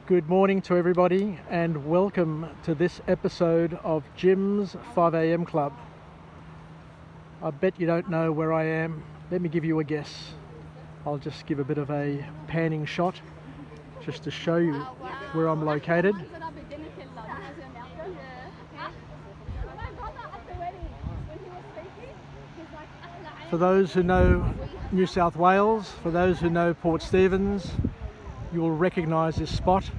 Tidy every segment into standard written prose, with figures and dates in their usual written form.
Good morning to everybody and welcome to this episode of Jim's 5am Club. I bet you don't know where I am. Let me give you a guess. I'll just give a bit of a panning shot just to show you where I'm located. For those who know New South Wales, for those who know Port Stephens, you'll recognise this spot.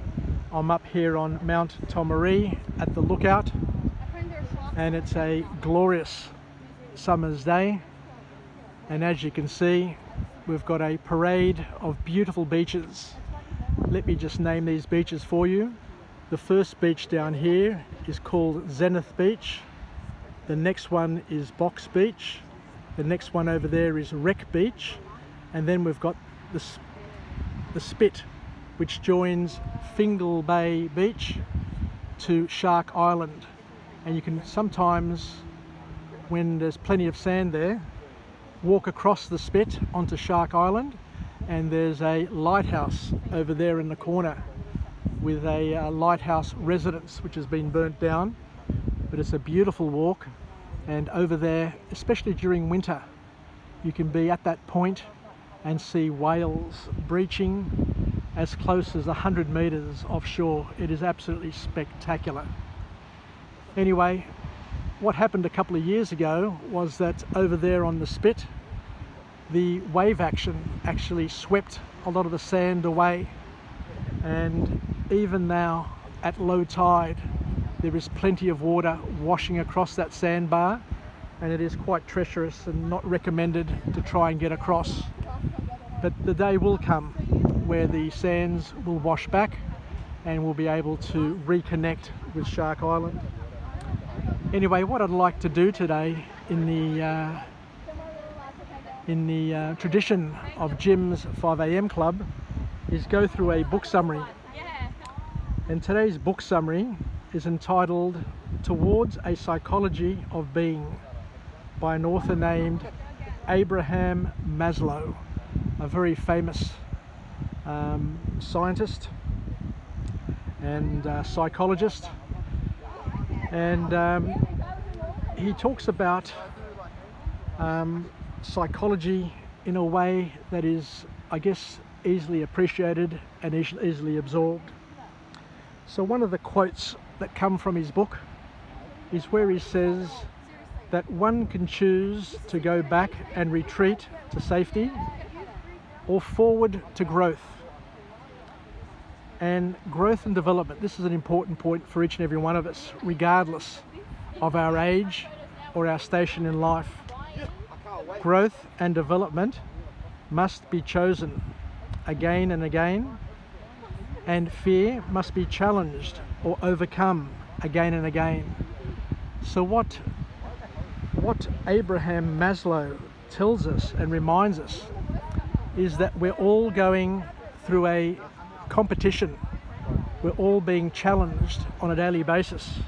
I'm up here on Mount Tomaree at the lookout, and it's a glorious summer's day, and as you can see we've got a parade of beautiful beaches. Let me just name these beaches for you. The first beach down here is called Zenith Beach. The next one is Box Beach. The next one over there is Wreck Beach, and then we've got the Spit, which joins Fingal Bay Beach to Shark Island. And you can sometimes, when there's plenty of sand there, walk across the Spit onto Shark Island, and there's a lighthouse over there in the corner with a lighthouse residence which has been burnt down, but it's a beautiful walk. And over there, especially during winter, you can be at that point and see whales breaching as close as 100 meters offshore. It is absolutely spectacular. Anyway, what happened a couple of years ago was that over there on the Spit, the wave action actually swept a lot of the sand away, and even now at low tide there is plenty of water washing across that sandbar, and it is quite treacherous and not recommended to try and get across. But the day will come where the sands will wash back and we'll be able to reconnect with Shark Island. Anyway, what I'd like to do today in the tradition of Jim's 5am Club is go through a book summary. And today's book summary is entitled Towards a Psychology of Being by an author named Abraham Maslow, a very famous scientist and psychologist. And he talks about psychology in a way that is, I guess, easily appreciated and easily absorbed. So one of the quotes that come from his book is where he says that one can choose to go back and retreat to safety or forward to growth. And growth and development, this is an important point for each and every one of us, regardless of our age or our station in life. Growth and development must be chosen again and again, and fear must be challenged or overcome again and again. So what Abraham Maslow tells us and reminds us is that we're all going through a competition. We're all being challenged on a daily basis,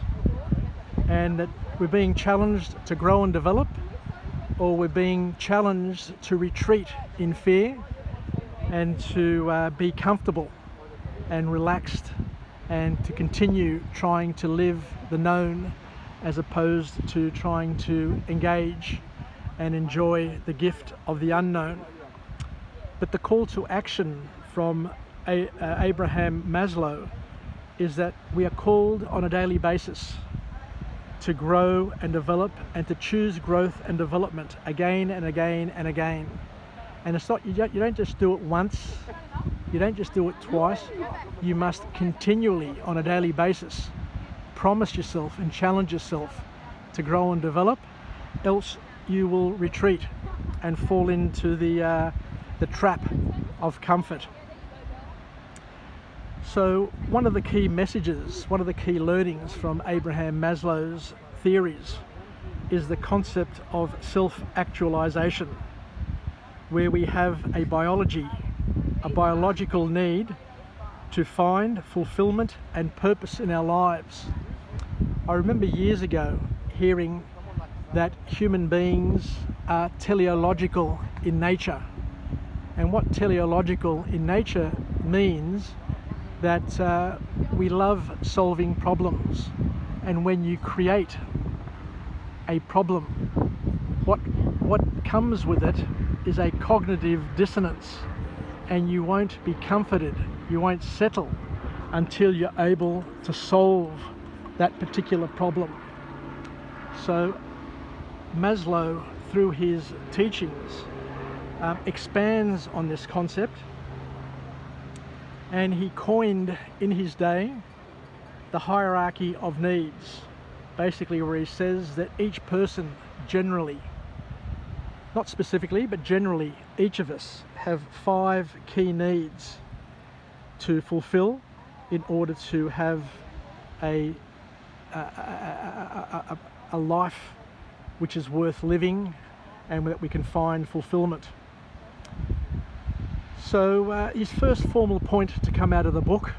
and that we're being challenged to grow and develop, or we're being challenged to retreat in fear and to be comfortable and relaxed, and to continue trying to live the known as opposed to trying to engage and enjoy the gift of the unknown. But the call to action from Abraham Maslow is that we are called on a daily basis to grow and develop, and to choose growth and development again and again and again. And it's not, you don't just do it once, you don't just do it twice, you must continually on a daily basis promise yourself and challenge yourself to grow and develop, else you will retreat and fall into the trap of comfort. So one of the key messages, one of the key learnings from Abraham Maslow's theories is the concept of self-actualization, where we have a biological need to find fulfillment and purpose in our lives. I remember years ago hearing that human beings are teleological in nature. And what teleological in nature means that we love solving problems, and when you create a problem, what comes with it is a cognitive dissonance, and you won't be comforted, you won't settle until you're able to solve that particular problem. So Maslow, through his teachings, expands on this concept, and he coined in his day the hierarchy of needs, basically where he says that each person generally, not specifically, but generally, each of us have 5 key needs to fulfill in order to have a life which is worth living and that we can find fulfillment. So his first formal point to come out of the book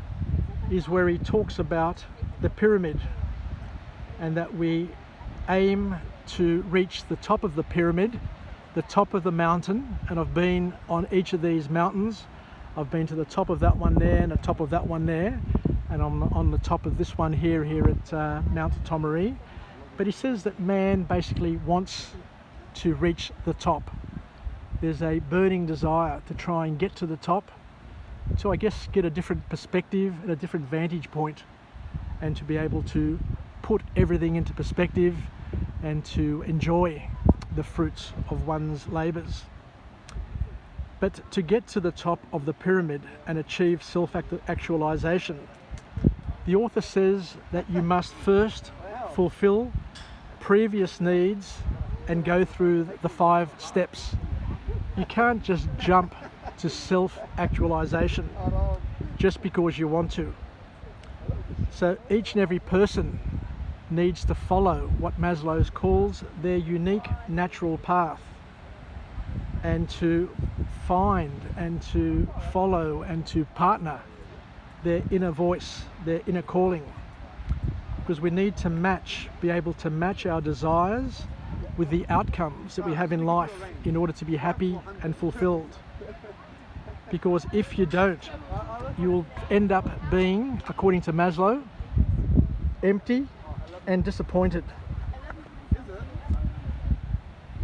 is where he talks about the pyramid, and that we aim to reach the top of the pyramid, the top of the mountain. And I've been on each of these mountains. I've been to the top of that one there and the top of that one there, and I'm on the top of this one here at Mount Tomaree. But he says that man basically wants to reach the top. There's a burning desire to try and get to the top, to, I guess, get a different perspective and a different vantage point, and to be able to put everything into perspective and to enjoy the fruits of one's labours. But to get to the top of the pyramid and achieve self-actualization, the author says that you must first fulfill previous needs and go through the 5 steps. You can't just jump to self-actualization just because you want to. So each and every person needs to follow what Maslow calls their unique natural path, and to find and to follow and to partner their inner voice, their inner calling. Because we need to be able to match our desires with the outcomes that we have in life in order to be happy and fulfilled. Because if you don't, you will end up being, according to Maslow, empty and disappointed.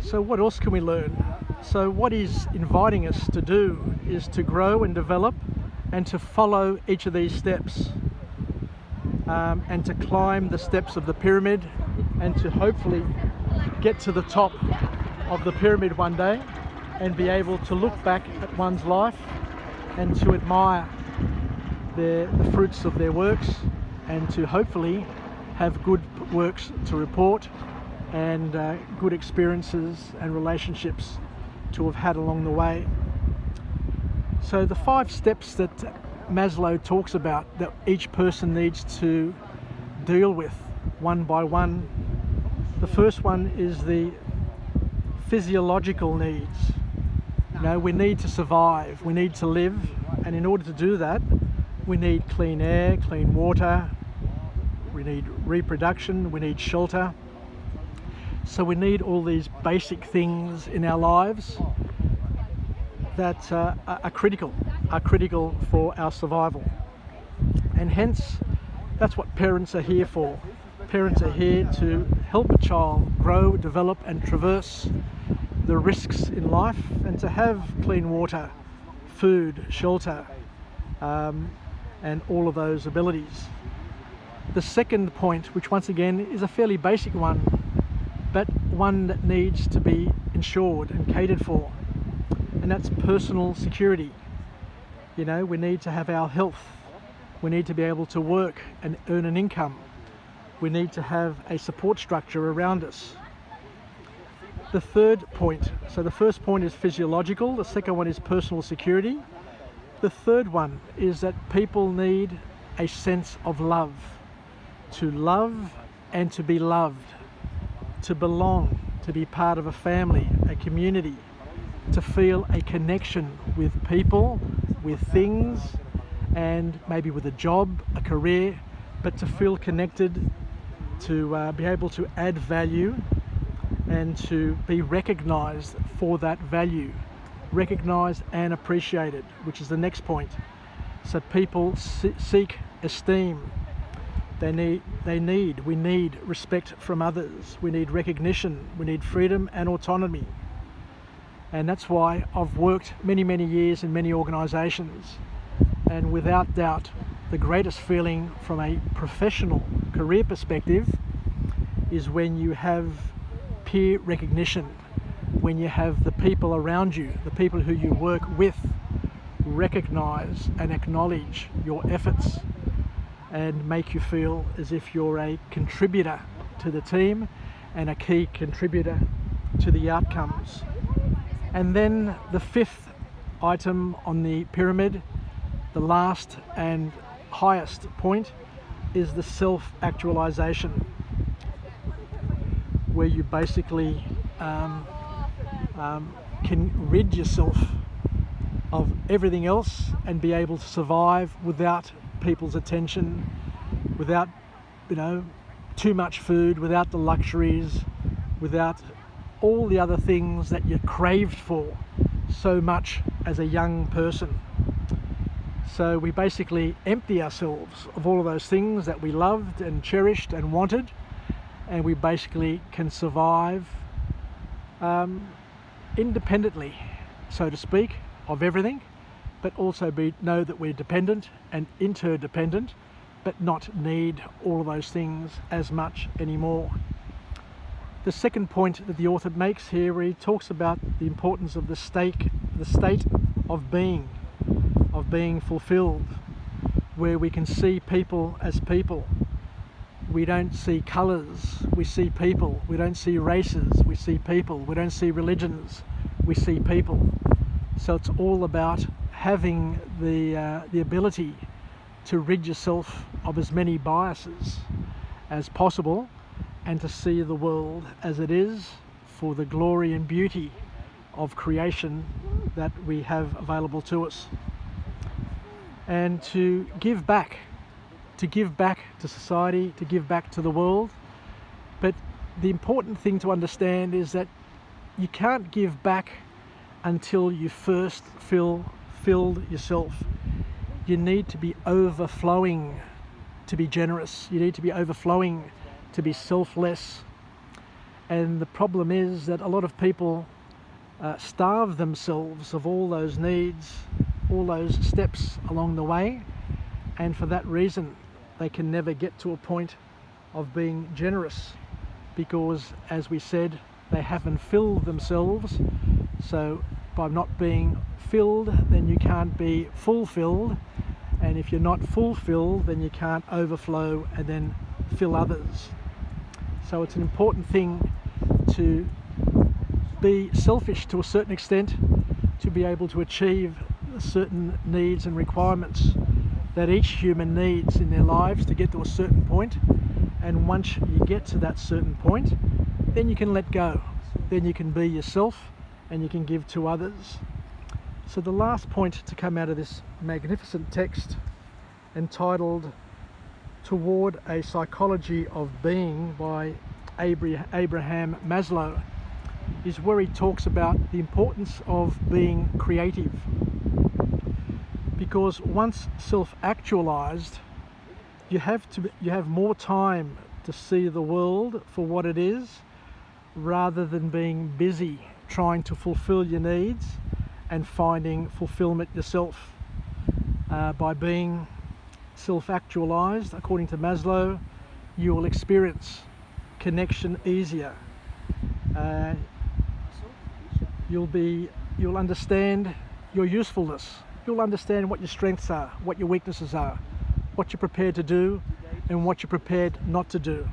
So what else can we learn? So what he's inviting us to do is to grow and develop and to follow each of these steps, and to climb the steps of the pyramid, and to hopefully get to the top of the pyramid one day and be able to look back at one's life and to admire the fruits of their works, and to hopefully have good works to report and good experiences and relationships to have had along the way. So the 5 steps that Maslow talks about that each person needs to deal with one by one. The first one is the physiological needs. You know, we need to survive, we need to live, and in order to do that, we need clean air, clean water, we need reproduction, we need shelter. So we need all these basic things in our lives that are critical for our survival. And hence, that's what parents are here for. Parents are here to help a child grow, develop and traverse the risks in life, and to have clean water, food, shelter, and all of those abilities. The second point, which once again is a fairly basic one, but one that needs to be ensured and catered for, and that's personal security. You know, we need to have our health, we need to be able to work and earn an income, we need to have a support structure around us. The third point, so the first point is physiological, the second one is personal security. The third one is that people need a sense of love, to love and to be loved, to belong, to be part of a family, a community, to feel a connection with people, with things, and maybe with a job, a career, but to feel connected, to be able to add value and to be recognized for that value, recognized and appreciated, which is the next point. So people seek esteem. We need respect from others. We need recognition. We need freedom and autonomy. And that's why I've worked many years in many organisations. And without doubt, the greatest feeling from a professional career perspective is when you have peer recognition, when you have the people around you, the people who you work with, recognise and acknowledge your efforts and make you feel as if you're a contributor to the team and a key contributor to the outcomes. And then the fifth item on the pyramid, the last and highest point, is the self-actualization, where you basically can rid yourself of everything else and be able to survive without people's attention, without, too much food, without the luxuries, without all the other things that you craved for so much as a young person. So we basically empty ourselves of all of those things that we loved and cherished and wanted, and we basically can survive independently, so to speak, of everything, but also know that we're dependent and interdependent, but not need all of those things as much anymore. The second point that the author makes here, where he talks about the importance of the state of being fulfilled, where we can see people as people. We don't see colours, we see people. We don't see races, we see people. We don't see religions, we see people. So it's all about having the ability to rid yourself of as many biases as possible and to see the world as it is for the glory and beauty of creation that we have available to us. And to give back to society, to give back to the world. But the important thing to understand is that you can't give back until you first filled yourself. You need to be overflowing to be generous. You need to be overflowing to be selfless. And the problem is that a lot of people starve themselves of all those needs, all those steps along the way, and for that reason they can never get to a point of being generous, because, as we said, they haven't filled themselves. So by not being filled, then you can't be fulfilled, and if you're not fulfilled, then you can't overflow and then fill others. So it's an important thing to be selfish to a certain extent, to be able to achieve certain needs and requirements that each human needs in their lives to get to a certain point. And once you get to that certain point, then you can let go. Then you can be yourself and you can give to others. So the last point to come out of this magnificent text, entitled Toward a Psychology of Being by Abraham Maslow, is where he talks about the importance of being creative. Because once self-actualized, you have more time to see the world for what it is, rather than being busy trying to fulfill your needs and finding fulfillment yourself. By being self-actualized, according to Maslow, you will experience connection easier. You'll understand your usefulness. You'll understand what your strengths are, what your weaknesses are, what you're prepared to do and what you're prepared not to do.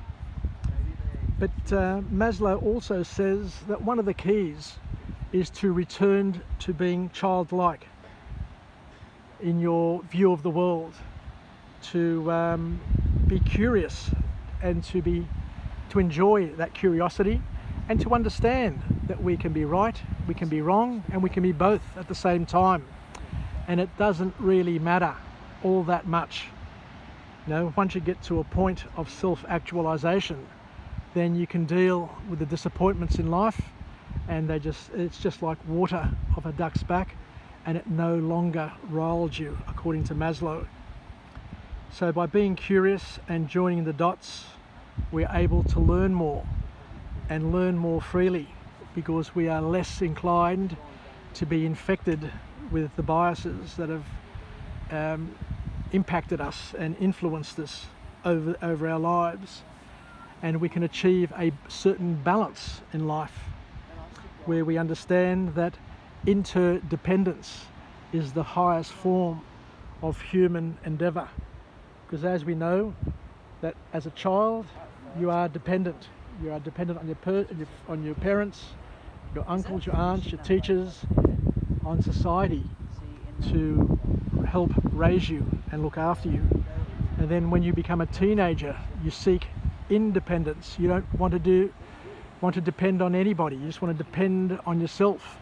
But Maslow also says that one of the keys is to return to being childlike in your view of the world, to be curious and to enjoy that curiosity, and to understand that we can be right, we can be wrong, and we can be both at the same time. And it doesn't really matter all that much. Once you get to a point of self-actualization, then you can deal with the disappointments in life, and it's just like water off a duck's back, and it no longer riles you, according to Maslow. So by being curious and joining the dots, we're able to learn more and learn more freely, because we are less inclined to be infected with the biases that have impacted us and influenced us over our lives. And we can achieve a certain balance in life where we understand that interdependence is the highest form of human endeavour. Because as we know, that as a child you are dependent. You are dependent on your parents, your uncles, your aunts, your teachers, on society to help raise you and look after you. And then when you become a teenager, you seek independence. You don't want to depend on anybody. You just want to depend on yourself.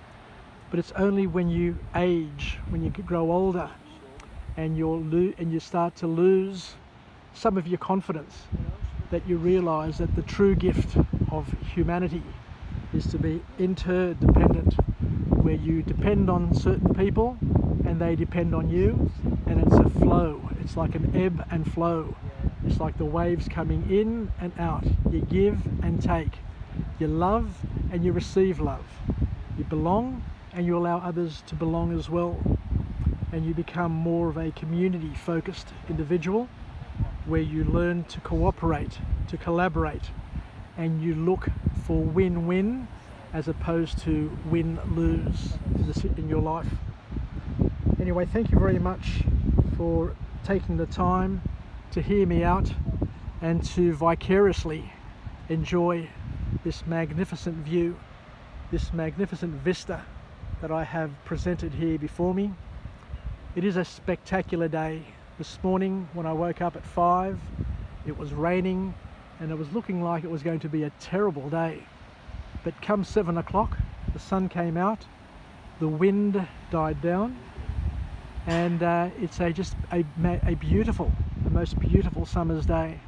But it's only when you age, when you grow older, and you start to lose some of your confidence, that you realise that the true gift of humanity is to be interdependent, where you depend on certain people and they depend on you, and it's a flow. It's like an ebb and flow. It's like the waves coming in and out. You give and take. You love and you receive love. You belong and you allow others to belong as well. And you become more of a community-focused individual, where you learn to cooperate, to collaborate, and you look for win-win as opposed to win-lose in your life. Anyway, thank you very much for taking the time to hear me out and to vicariously enjoy this magnificent view, this magnificent vista that I have presented here before me. It is a spectacular day. This morning when I woke up at 5, it was raining and it was looking like it was going to be a terrible day. But come 7 o'clock, the sun came out, the wind died down, and it's just a beautiful, the most beautiful summer's day.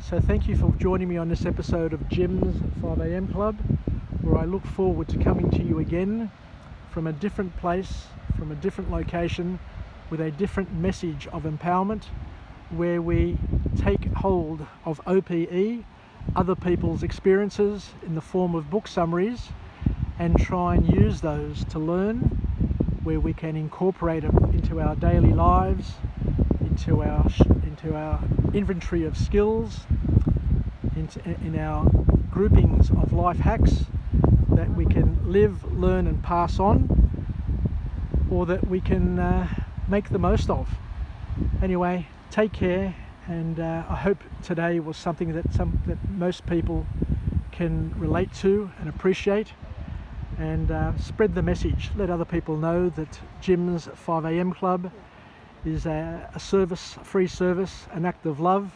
So thank you for joining me on this episode of Jim's 5am Club, where I look forward to coming to you again from a different place, from a different location, with a different message of empowerment, where we take hold of OPE, other people's experiences, in the form of book summaries, and try and use those to learn, where we can incorporate them into our daily lives, into our inventory of skills, in our groupings of life hacks that we can live, learn and pass on, or that we can make the most of. Anyway, take care, and I hope today was something that most people can relate to and appreciate, and spread the message. Let other people know that Jim's 5am Club is a service, a free service, an act of love.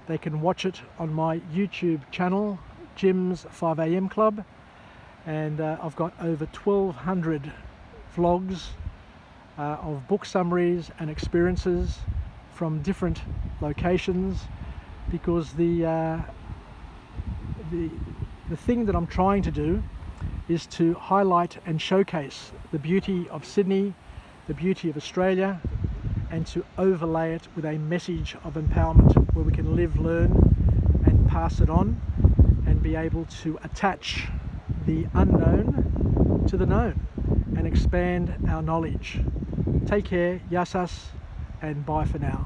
They can watch it on my YouTube channel, Jim's 5am Club, and I've got over 1,200 vlogs of book summaries and experiences from different locations, because the thing that I'm trying to do is to highlight and showcase the beauty of Sydney, the beauty of Australia, and to overlay it with a message of empowerment, where we can live, learn and pass it on, and be able to attach the unknown to the known and expand our knowledge. Take care, yasas, and bye for now.